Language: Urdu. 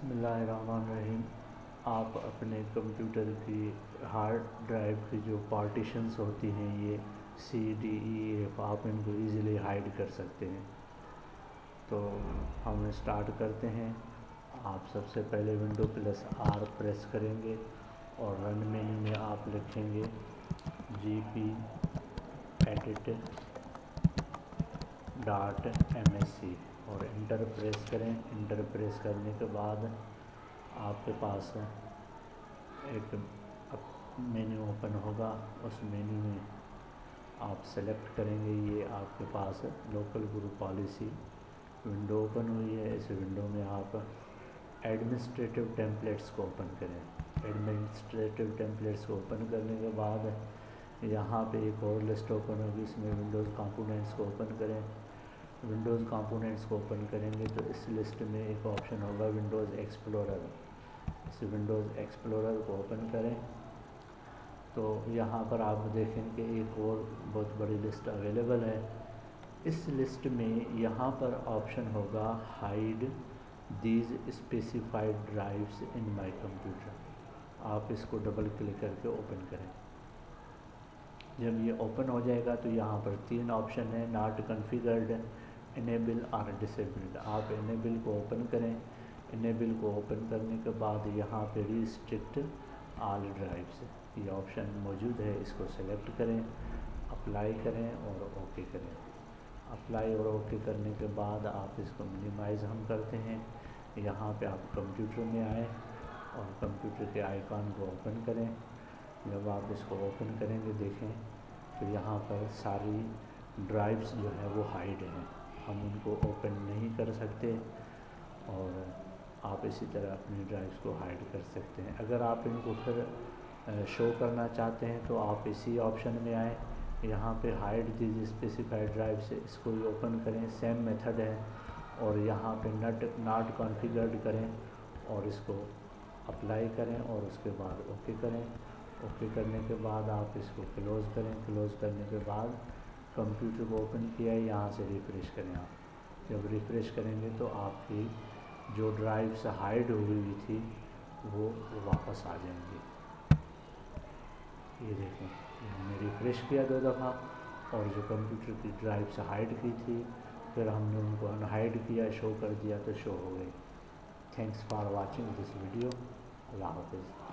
بسم اللہ الرحمن الرحیم۔ آپ اپنے کمپیوٹر کی ہارڈ ڈرائیو کی جو پارٹیشنز ہوتی ہیں، یہ CDE آپ ان کو ایزیلی ہائیڈ کر سکتے ہیں۔ تو ہم اسٹارٹ کرتے ہیں۔ آپ سب سے پہلے ونڈو+R پریس کریں گے اور رن مینیو میں آپ لکھیں گے gp edit .msc اور انٹر پریس کریں۔ انٹر پریس کرنے کے بعد آپ کے پاس ایک مینیو اوپن ہوگا۔ اس مینیو میں آپ سلیکٹ کریں گے، یہ آپ کے پاس local group policy window open ہوئی ہے۔ اس ونڈو میں آپ ایڈمنسٹریٹو ٹیمپلیٹس کو اوپن کریں۔ ایڈمنسٹریٹو ٹیمپلیٹس کو اوپن کرنے کے بعد یہاں پہ ایک اور لسٹ اوپن ہوگی، اس میں ونڈوز کمپوننٹس کو اوپن کریں۔ ونڈوز کمپوننٹس کو اوپن کریں گے تو اس لسٹ میں ایک آپشن ہوگا ونڈوز ایکسپلورر۔ اس ونڈوز ایکسپلورر کو اوپن کریں تو یہاں پر آپ دیکھیں کہ ایک اور بہت بڑی لسٹ اویلیبل ہے۔ اس لسٹ میں یہاں پر آپشن ہوگا Hyde these specified drives in my computer. آپ اس کو ڈبل کلک کر کے اوپن کریں۔ جب یہ اوپن ہو جائے گا تو یہاں پر 3 آپشن ہیں، ناٹ کنفیگرڈ، انیبل اور ڈسیبلڈ۔ آپ انیبل کو اوپن کریں۔ انیبل کو اوپن کرنے کے بعد یہاں پہ ریسٹرکٹ آل ڈرائیوز یہ آپشن موجود ہے، اس کو سلیکٹ کریں، اپلائی کریں اور اوکے کریں۔ اپلائی اور اوکے کرنے کے بعد آپ اس کو منیمائز ہم کرتے ہیں۔ یہاں پہ آپ کمپیوٹر میں آئیں اور کمپیوٹر کے آئیکن کو اوپن کریں۔ جب آپ اس کو اوپن کریں گے دیکھیں تو یہاں پر ساری ڈرائیوز جو ہے وہ ہائیڈ ہیں، ہم ان کو اوپن نہیں کر سکتے اور آپ اسی طرح اپنی ڈرائیوز کو ہائیڈ کر سکتے ہیں۔ اگر آپ ان کو پھر شو کرنا چاہتے ہیں تو آپ اسی آپشن میں آئیں، یہاں پہ ہائیڈ دیز اسپیسیفائڈ ڈرائیو سے اس کو بھی اوپن کریں، سیم میتھڈ ہے، اور یہاں پہ ناٹ کانفیگرڈ کریں اور اس کو اپلائی کریں اور اس کے بعد اوکے کریں۔ اوکے کرنے کے بعد آپ اس کو کلوز کریں۔ کلوز کرنے کے بعد کمپیوٹر کو اوپن کیا ہے، یہاں سے ریفریش کریں۔ آپ جب ریفریش کریں گے تو آپ کی جو ڈرائیوز ہائیڈ ہوئی تھی وہ واپس آ جائیں گی۔ یہ دیکھیں، ہم نے ریفریش کیا 2 دفعہ اور جو کمپیوٹر کی ڈرائیوز ہائیڈ کی تھی پھر ہم نے ان کو ان ہائیڈ کیا، شو کر دیا تو شو ہو گئی۔ Thanks for watching this video. اللہ حافظ۔